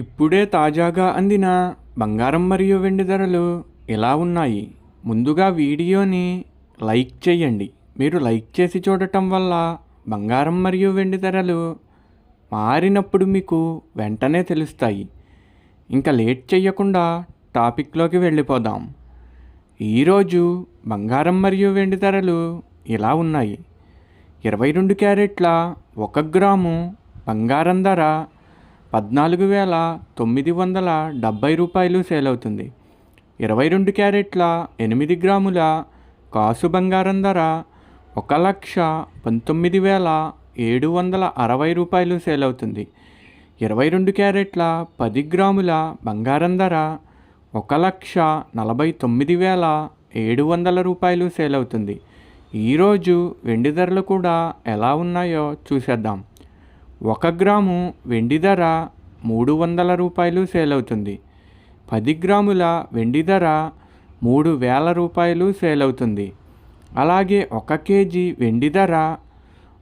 ఇప్పుడే తాజాగా అందిన బంగారం మరియు వెండి ధరలు ఎలా ఉన్నాయి? ముందుగా వీడియోని లైక్ చేయండి. మీరు లైక్ చేసి చూడటం వల్ల బంగారం మరియు వెండి ధరలు మారినప్పుడు మీకు వెంటనే తెలుస్తాయి. ఇంకా లేట్ చేయకుండా టాపిక్లోకి వెళ్ళిపోదాం. ఈరోజు బంగారం మరియు వెండి ధరలు ఇలా ఉన్నాయి. 22 క్యారెట్ల 1 గ్రాము బంగారం ధర 14,970 రూపాయలు సేల్ అవుతుంది. 22 క్యారెట్ల 8 గ్రాముల కాసు బంగారం ధర 1,19,760 రూపాయలు సేల్ అవుతుంది. 22 క్యారెట్ల 10 గ్రాముల బంగారం ధర 1,49,700 రూపాయలు సేల్ అవుతుంది. ఈరోజు వెండి ధరలు కూడా ఎలా ఉన్నాయో చూసేద్దాం. 1 గ్రాము వెండి ధర 300 రూపాయలు సేల్ అవుతుంది. 10 గ్రాముల వెండి ధర 3,000 రూపాయలు సేల్ అవుతుంది. అలాగే 1 కేజీ వెండి ధర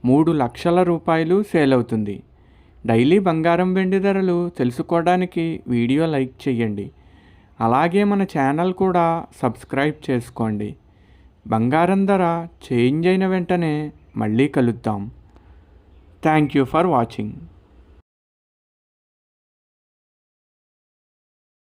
3 లక్షల రూపాయలు సేల్ అవుతుంది. డైలీ బంగారం వెండి ధరలు తెలుసుకోవడానికి వీడియో లైక్ చేయండి. అలాగే మన ఛానల్ కూడా సబ్స్క్రైబ్ చేసుకోండి. బంగారం ధర చేంజ్ అయిన వెంటనే మళ్ళీ కలుద్దాం. Thank you for watching.